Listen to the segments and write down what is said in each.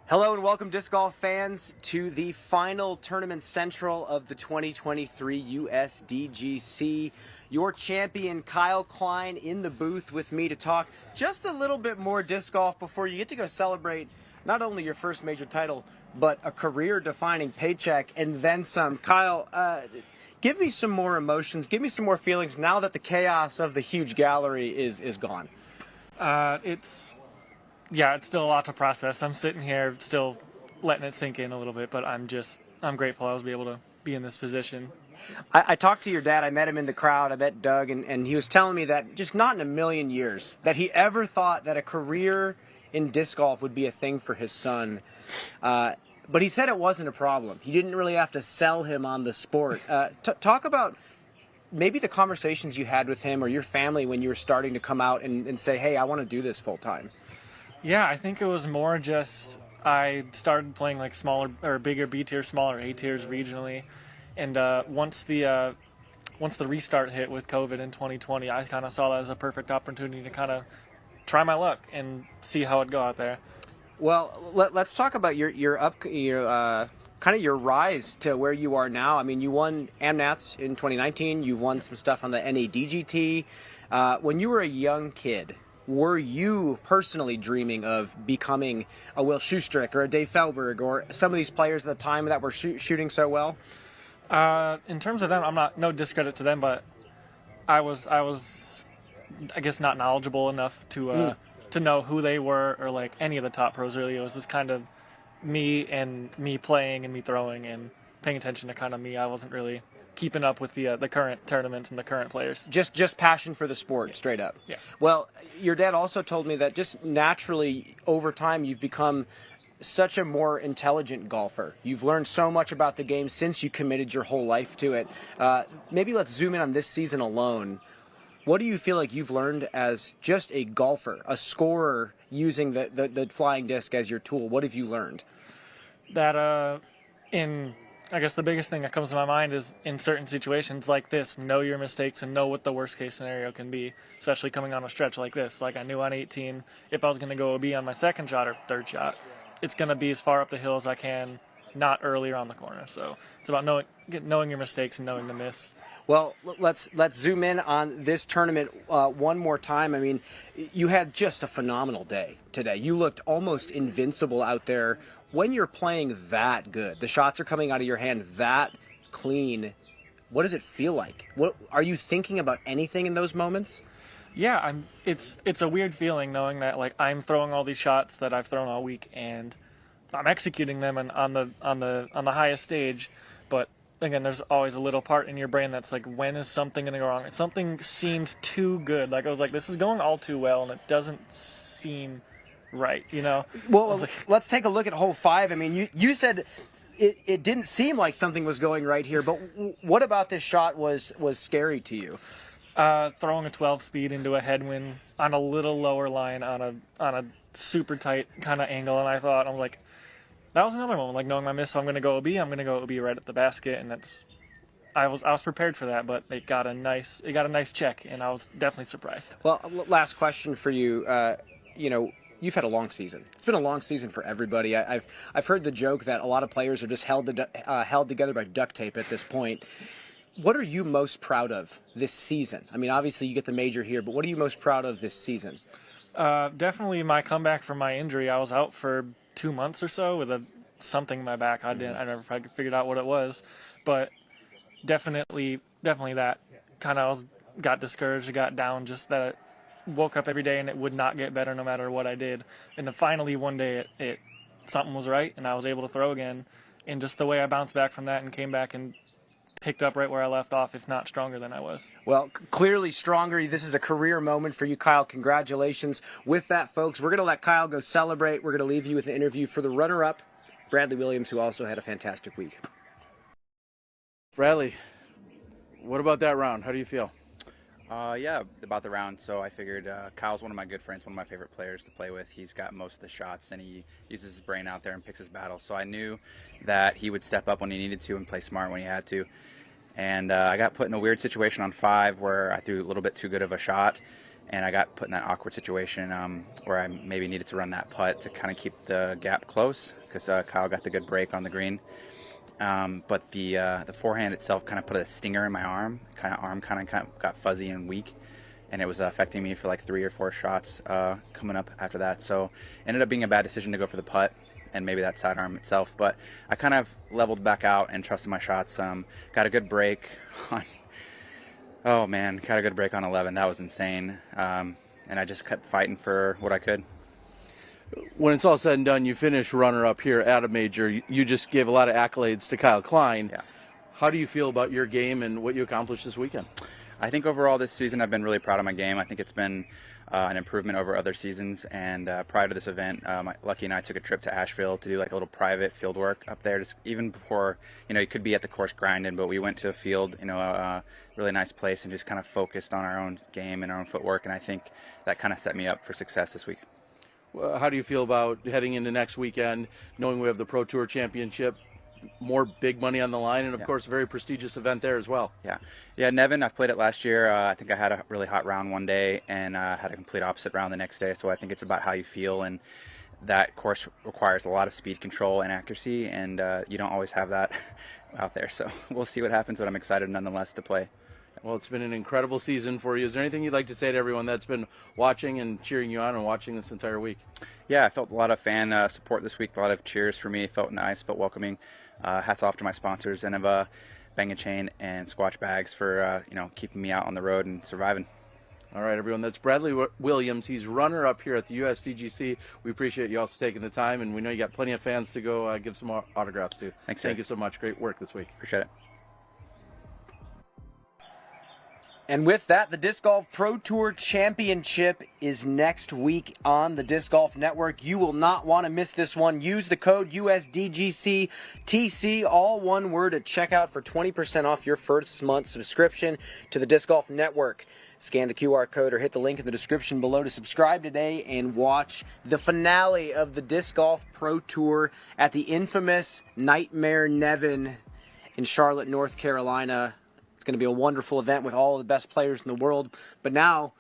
Hello and welcome, disc golf fans, to the final tournament central of the 2023 USDGC. Your champion, Kyle Klein, in the booth with me to talk just a little bit more disc golf before you get to go celebrate not only your first major title, but a career-defining paycheck and then some. Kyle, give me some more emotions, give me some more feelings now that the chaos of the huge gallery is gone. It's still a lot to process. I'm sitting here still letting it sink in a little bit, but I'm grateful I was able to be in this position. I talked to your dad. I met him in the crowd. I met Doug, and he was telling me that just not in a million years that he ever thought that a career in disc golf would be a thing for his son. But he said it wasn't a problem. He didn't really have to sell him on the sport. Talk about maybe the conversations you had with him or your family when you were starting to come out and say, hey, I want to do this full time. Yeah, I think it was more just I started playing like smaller or bigger B tier, smaller A tiers regionally, and once the restart hit with COVID in 2020, I kind of saw that as a perfect opportunity to kind of try my luck and see how it'd go out there. Well, let's talk about your kind of your rise to where you are now. I mean, you won AmNats in 2019. You've won some stuff on the NADGT. When you were a young kid, were you personally dreaming of becoming a Will Schustrick or a Dave Felberg or some of these players at the time that were shooting so well? In terms of them, I'm not no discredit to them, but I was I guess not knowledgeable enough to know who they were or like any of the top pros really. It was just kind of me playing and me throwing and paying attention to kind of me. I wasn't really keeping up with the current tournaments and the current players. Just passion for the sport, yeah. Straight up. Yeah. Well, your dad also told me that just naturally over time you've become such a more intelligent golfer. You've learned so much about the game since you committed your whole life to it. Maybe let's zoom in on this season alone. What do you feel like you've learned as just a golfer, a scorer using the flying disc as your tool? What have you learned? That I guess the biggest thing that comes to my mind is in certain situations like this, know your mistakes and know what the worst case scenario can be, especially coming on a stretch like this. Like I knew on 18, if I was going to go OB on my second shot or third shot, it's going to be as far up the hill as I can, not earlier on the corner. So it's about knowing your mistakes and knowing the miss. Well, let's zoom in on this tournament one more time. I mean, you had just a phenomenal day today. You looked almost invincible out there. When you're playing that good, the shots are coming out of your hand that clean, what does it feel like? What are you thinking about anything in those moments? Yeah, it's a weird feeling knowing that like I'm throwing all these shots that I've thrown all week and I'm executing them on the highest stage, but again, there's always a little part in your brain that's like, when is something going to go wrong? Something seems too good. Like I was like, this is going all too well, and it doesn't seem right, you know? Well, let's take a look at hole 5. I mean, you said it didn't seem like something was going right here, but what about this shot was scary to you? Throwing a 12 speed into a headwind on a little lower line on a super tight kind of angle, and I was like, that was another moment, like knowing my miss, so I'm going to go OB right at the basket, and I was prepared for that, but it got a nice check, and I was definitely surprised. Well, last question for you. You've had a long season. It's been a long season for everybody. I've heard the joke that a lot of players are just held together by duct tape at this point. What are you most proud of this season? I mean, obviously you get the major here, but what are you most proud of this season? Definitely my comeback from my injury. I was out for 2 months or so with something in my back. I never figured out what it was, but definitely that kind of got discouraged, got down. Just that I woke up every day and it would not get better no matter what I did. And then finally one day it something was right and I was able to throw again. And just the way I bounced back from that and came back and picked up right where I left off, if not stronger than I was. Well, clearly stronger. This is a career moment for you, Kyle. Congratulations. With that, folks, we're going to let Kyle go celebrate. We're going to leave you with an interview for the runner-up, Bradley Williams, who also had a fantastic week. Bradley, what about that round? How do you feel? Yeah, about the round. So I figured Kyle's one of my good friends, one of my favorite players to play with. He's got most of the shots, and he uses his brain out there and picks his battles. So I knew that he would step up when he needed to and play smart when he had to. And I got put in a weird situation on 5 where I threw a little bit too good of a shot, and I got put in that awkward situation where I maybe needed to run that putt to kind of keep the gap close because Kyle got the good break on the green. But the forehand itself kind of put a stinger in my arm. Arm kind of got fuzzy and weak, and it was affecting me for like 3 or 4 shots coming up after that. So it ended up being a bad decision to go for the putt and maybe that sidearm itself. But I kind of leveled back out and trusted my shots. Got a good break on. Oh man, got a good break on 11. That was insane. And I just kept fighting for what I could. When it's all said and done, you finish runner-up here at a major. You just gave a lot of accolades to Kyle Klein. Yeah. How do you feel about your game and what you accomplished this weekend? I think overall this season I've been really proud of my game. I think it's been an improvement over other seasons. And prior to this event, Lucky and I took a trip to Asheville to do like a little private field work up there. Just even before, you could be at the course grinding, but we went to a field, a really nice place, and just kind of focused on our own game and our own footwork. And I think that kind of set me up for success this week. How do you feel about heading into next weekend, knowing we have the Pro Tour Championship, more big money on the line, and of course a very prestigious event there as well? Yeah, Nevin, I played it last year. I think I had a really hot round one day and had a complete opposite round the next day. So I think it's about how you feel, and that course requires a lot of speed control and accuracy, and you don't always have that out there. So we'll see what happens, but I'm excited nonetheless to play. Well, it's been an incredible season for you. Is there anything you'd like to say to everyone that's been watching and cheering you on and watching this entire week? Yeah, I felt a lot of fan support this week, a lot of cheers for me. It felt nice, felt welcoming. Hats off to my sponsors, and of Bang & Chain and Squatch Bags for keeping me out on the road and surviving. All right, everyone, that's Bradley Williams. He's runner-up here at the USDGC. We appreciate you also taking the time, and we know you got plenty of fans to go give some autographs to. Thanks, Thank you so much. Great work this week. Appreciate it. And with that, the Disc Golf Pro Tour Championship is next week on the Disc Golf Network. You will not want to miss this one. Use the code USDGCTC, all one word, at checkout for 20% off your first month subscription to the Disc Golf Network. Scan the QR code or hit the link in the description below to subscribe today and watch the finale of the Disc Golf Pro Tour at the infamous Nightmare Nevin in Charlotte, North Carolina. Going to be a wonderful event with all of the best players in the world. But now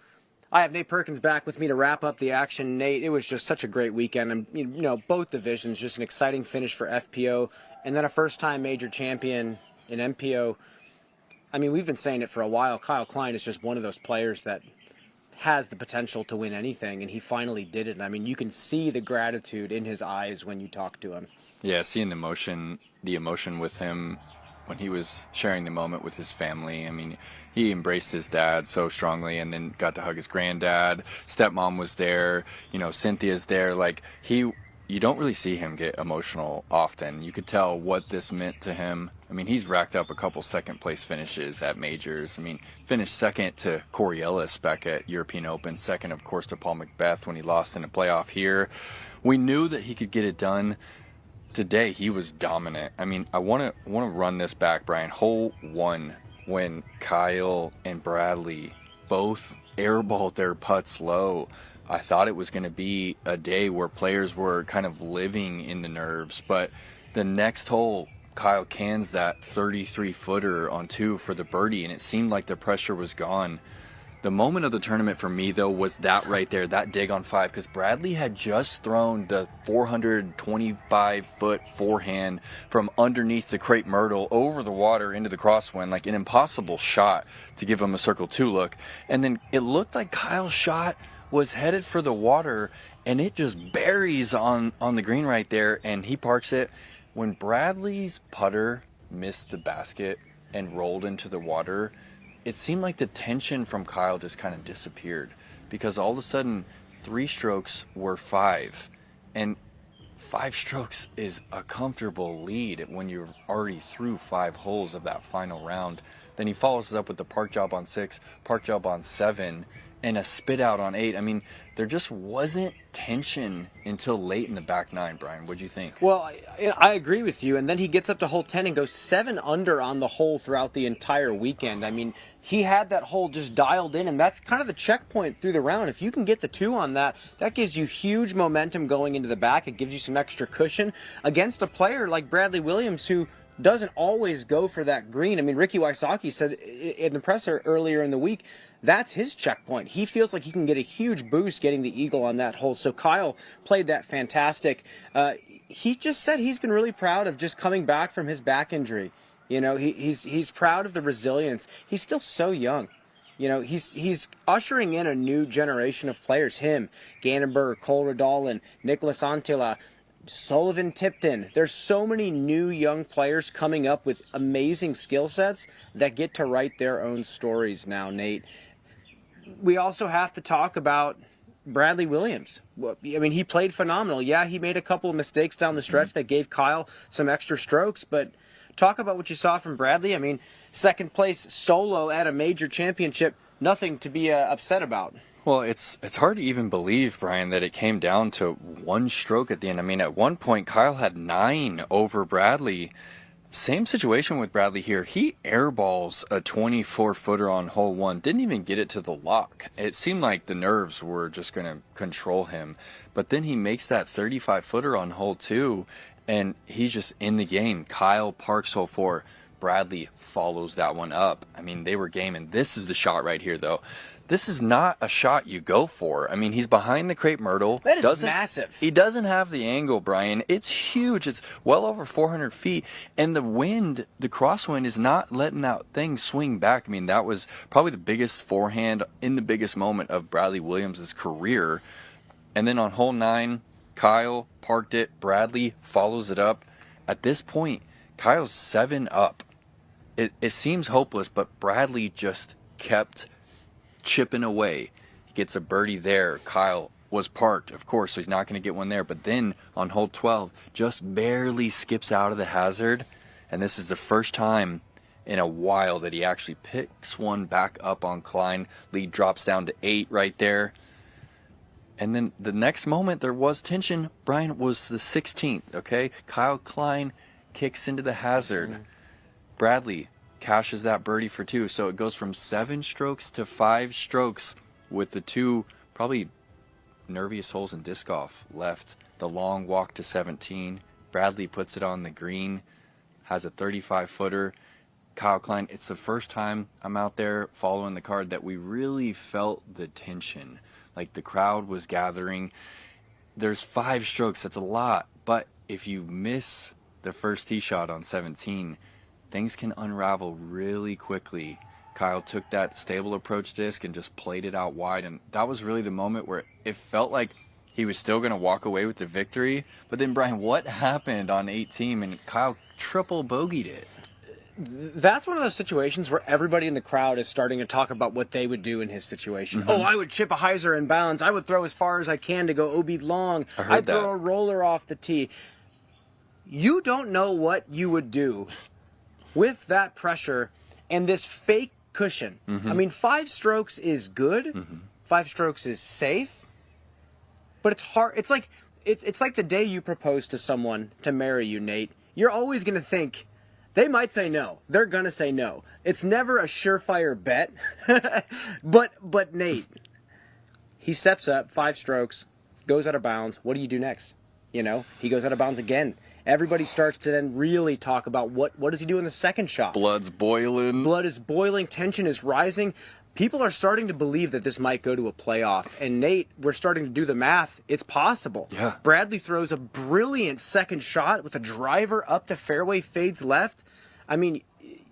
I have Nate Perkins back with me to wrap up the action. Nate, it was just such a great weekend. And both divisions, just an exciting finish for FPO, and then a first-time major champion in MPO. I mean, we've been saying it for a while. Kyle Klein is just one of those players that has the potential to win anything, and he finally did it. And I mean, you can see the gratitude in his eyes when you talk to him. Yeah, seeing the emotion with him when he was sharing the moment with his family. I mean, he embraced his dad so strongly and then got to hug his granddad. Stepmom was there, Cynthia's there. Like, you don't really see him get emotional often. You could tell what this meant to him. I mean, he's racked up a couple second place finishes at majors. I mean, finished second to Corey Ellis back at European Open, second, of course, to Paul Macbeth when he lost in a playoff here. We knew that he could get it done. Today he was dominant. I mean, I want to run this back, Brian. Hole 1, when Kyle and Bradley both airballed their putts low, I thought it was going to be a day where players were kind of living in the nerves. But the next hole, Kyle cans that 33-footer on 2 for the birdie, and it seemed like the pressure was gone. The moment of the tournament for me, though, was that right there, that dig on 5, because Bradley had just thrown the 425-foot forehand from underneath the crepe myrtle over the water into the crosswind, like an impossible shot to give him a circle 2 look. And then it looked like Kyle's shot was headed for the water, and it just buries on the green right there, and he parks it. When Bradley's putter missed the basket and rolled into the water, it seemed like the tension from Kyle just kind of disappeared, because all of a sudden 3 strokes were 5, and 5 strokes is a comfortable lead when you're already through 5 holes of that final round. Then he follows it up with the park job on 6, park job on 7, and a spit out on 8. I mean, there just wasn't tension until late in the back 9, Brian. What'd you think? Well, I agree with you. And then he gets up to hole 10 and goes 7 under on the hole throughout the entire weekend. I mean, he had that hole just dialed in, and that's kind of the checkpoint through the round. If you can get the 2 on that, that gives you huge momentum going into the back. It gives you some extra cushion against a player like Bradley Williams, who doesn't always go for that green. I mean, Ricky Wysocki said in the presser earlier in the week, that's his checkpoint. He feels like he can get a huge boost getting the eagle on that hole. So Kyle played that fantastic. He just said he's been really proud of just coming back from his back injury. You know, he's proud of the resilience. He's still so young. You know, he's ushering in a new generation of players. Him, Gandenberg, Cole Redall, and Nicholas Antila, Sullivan Tipton. There's so many new young players coming up with amazing skill sets that get to write their own stories now, Nate. We also have to talk about Bradley Williams. I mean, he played phenomenal. Yeah, he made a couple of mistakes down the stretch that gave Kyle some extra strokes, but talk about what you saw from Bradley. I mean, second place solo at a major championship, nothing to be upset about. Well, it's hard to even believe, Brian, that it came down to 1 stroke at the end. I mean, at one point, Kyle had 9 over Bradley. Same situation with Bradley here. He airballs a 24-footer on hole 1. Didn't even get it to the lock. It seemed like the nerves were just going to control him. But then he makes that 35-footer on hole 2, and he's just in the game. Kyle parks hole 4. Bradley follows that one up. I mean, they were game, and this is the shot right here, though. This is not a shot you go for. I mean, he's behind the crepe myrtle. That is massive. He doesn't have the angle, Brian. It's huge. It's well over 400 feet. And the wind, the crosswind, is not letting that thing swing back. I mean, that was probably the biggest forehand in the biggest moment of Bradley Williams' career. And then on hole 9, Kyle parked it. Bradley follows it up. At this point, Kyle's 7 up. It seems hopeless, but Bradley just kept chipping away. He gets a birdie there. Kyle was parked, of course, so he's not going to get one there. But then on hole 12, just barely skips out of the hazard. And this is the first time in a while that he actually picks one back up on Klein. Lead drops down to 8 right there. And then the next moment there was tension. Brian, was the 16th, okay? Kyle Klein kicks into the hazard. Bradley cashes that birdie for 2, so it goes from 7 strokes to 5 strokes with the 2 probably nerviest holes in disc golf left. The long walk to 17. Bradley puts it on the green, has a 35-footer. Kyle Klein, it's the first time I'm out there following the card that we really felt the tension. Like the crowd was gathering. There's 5 strokes, that's a lot, but if you miss the first tee shot on 17, things can unravel really quickly. Kyle took that stable approach disc and just played it out wide, and that was really the moment where it felt like he was still going to walk away with the victory. But then, Brian, what happened on 18? And Kyle triple bogeyed it. That's one of those situations where everybody in the crowd is starting to talk about what they would do in his situation. Oh, I would chip a hyzer in bounds. I would throw as far as I can to go OB long. I'd throw a roller off the tee. You don't know what you would do with that pressure and this fake cushion. I mean, 5 strokes is good. 5 strokes is safe. But it's hard. It's like the day you propose to someone to marry you, Nate. You're always going to think, they might say no. They're going to say no. It's never a surefire bet. But Nate, he steps up, 5 strokes, goes out of bounds. What do you do next? You know, he goes out of bounds again. everybody starts to then really talk about what does he do in the second shot. Blood's boiling. Blood is boiling. Tension is rising. People are starting to believe that this might go to a playoff. And Nate, we're starting to do the math. It's possible. Yeah. Bradley throws a brilliant second shot with a driver up the fairway, fades left. I mean,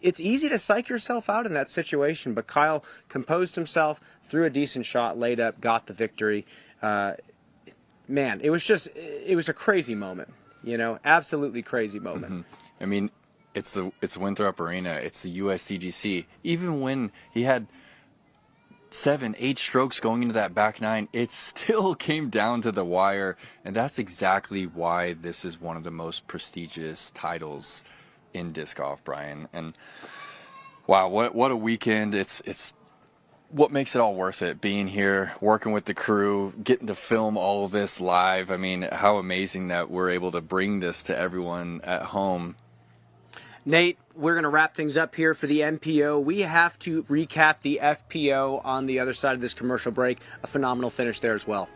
it's easy to psych yourself out in that situation, but Kyle composed himself, threw a decent shot, laid up, got the victory. Man, it was a crazy moment, absolutely crazy moment. Mm-hmm. I mean, it's Winthrop Arena, it's the USDGC. Even when he had 7-8 strokes going into that back nine, it still came down to the wire, and that's exactly why this is one of the most prestigious titles in disc golf, Brian. And wow, what a weekend. It's what makes it all worth it, being here, working with the crew, getting to film all of this live. I mean, how amazing that we're able to bring this to everyone at home. Nate, we're going to wrap things up here for the MPO. We have to recap the FPO on the other side of this commercial break. A phenomenal finish there as well.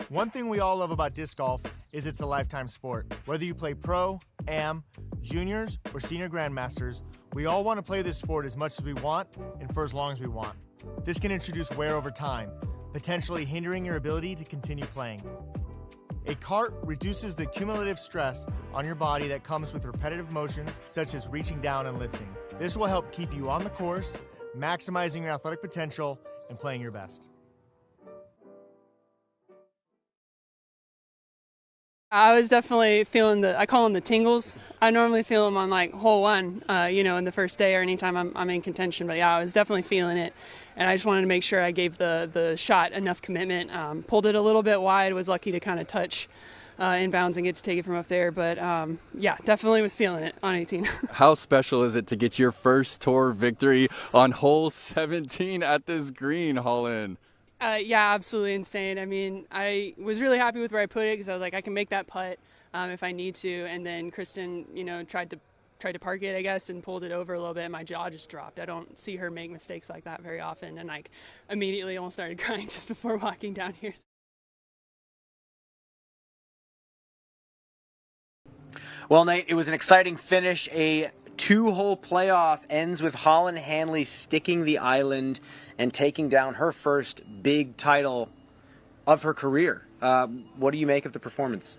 One thing we all love about disc golf is it's a lifetime sport. Whether you play pro, am, juniors, or senior grandmasters, we all want to play this sport as much as we want and for as long as we want. This can introduce wear over time, potentially hindering your ability to continue playing. A cart reduces the cumulative stress on your body that comes with repetitive motions such as reaching down and lifting. This will help keep you on the course, maximizing your athletic potential and playing your best. I was definitely feeling I call them the tingles. I normally feel them on like hole one, in the first day or anytime I'm in contention. But yeah, I was definitely feeling it. And I just wanted to make sure I gave the shot enough commitment. Pulled it a little bit wide, was lucky to kind of touch inbounds and get to take it from up there. But yeah, definitely was feeling it on 18. How special is it to get your first tour victory on hole 17 at this green, Holland? Yeah, absolutely insane. I mean, I was really happy with where I put it because I was like, I can make that putt if I need to. And then Kristen, tried to park it, I guess, and pulled it over a little bit. My jaw just dropped. I don't see her make mistakes like that very often. And I immediately almost started crying just before walking down here. Well, Nate, it was an exciting finish. A two-hole playoff ends with Holland Hanley sticking the island and taking down her first big title of her career. What do you make of the performance?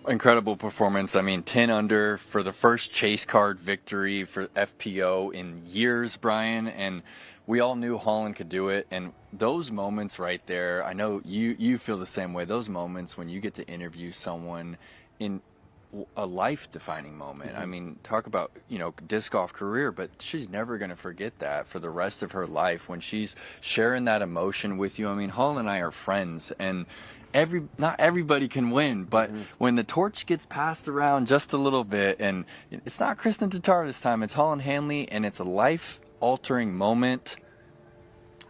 Incredible performance. I mean, 10 under for the first chase card victory for FPO in years, Brian, and we all knew Holland could do it. And those moments right there, I know you feel the same way. Those moments when you get to interview someone in a life-defining moment. I mean, talk about, disc golf career, but she's never going to forget that for the rest of her life when she's sharing that emotion with you. I mean, Holland and I are friends, and not everybody can win, but when the torch gets passed around just a little bit, and it's not Kristen Tatar this time, it's Holland Hanley, and it's a life-altering moment.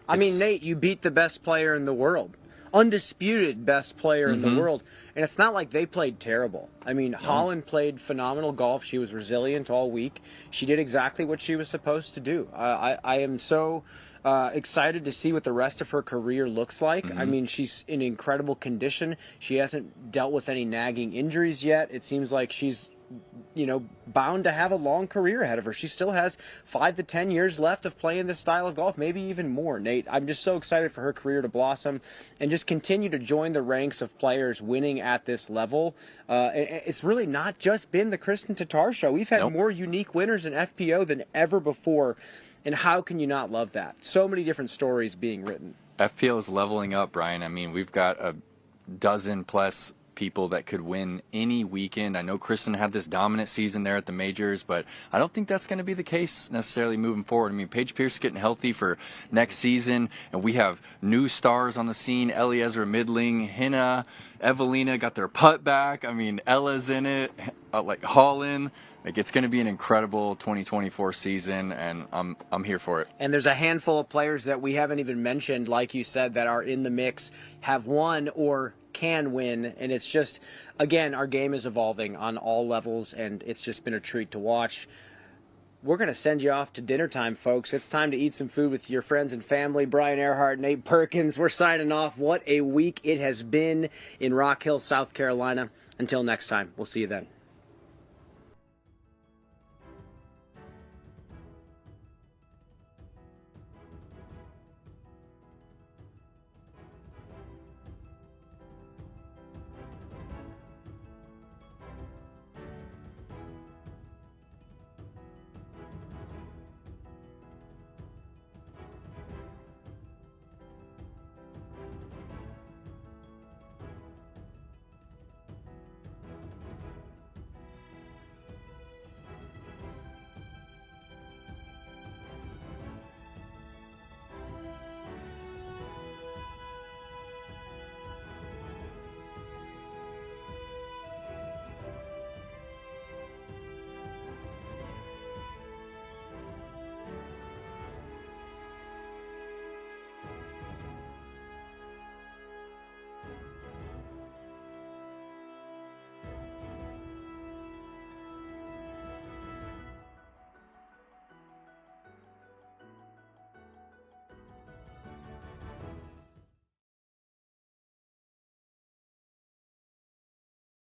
I mean, Nate, you beat the best player in the world. Undisputed best player in the world. And it's not like they played terrible. I mean, Holland played phenomenal golf. She was resilient all week. She did exactly what she was supposed to do. I am so excited to see what the rest of her career looks like. I mean, she's in incredible condition. She hasn't dealt with any nagging injuries yet. It seems like she's bound to have a long career ahead of her. She still has 5 to 10 years left of playing this style of golf, maybe even more, Nate. I'm just so excited for her career to blossom and just continue to join the ranks of players winning at this level. It's really not just been the Kristen Tatar show. We've had more unique winners in FPO than ever before, and how can you not love that? So many different stories being written. FPL is leveling up, Brian. I mean, we've got a dozen plus people that could win any weekend. I know Kristen had this dominant season there at the majors, but I don't think that's going to be the case necessarily moving forward. I mean, Paige Pierce getting healthy for next season, and we have new stars on the scene. Eliezer Midling, Henna, Evelina got their putt back. I mean, Ella's in it, like Holland. Like, it's going to be an incredible 2024 season, and I'm here for it. And there's a handful of players that we haven't even mentioned, like you said, that are in the mix, have won or can win. And it's just, again, our game is evolving on all levels, and it's just been a treat to watch. We're going to send you off to dinner time, folks. It's time to eat some food with your friends and family. Brian Earhart, Nate Perkins, we're signing off. What a week it has been in Rock Hill, South Carolina. Until next time, we'll see you then.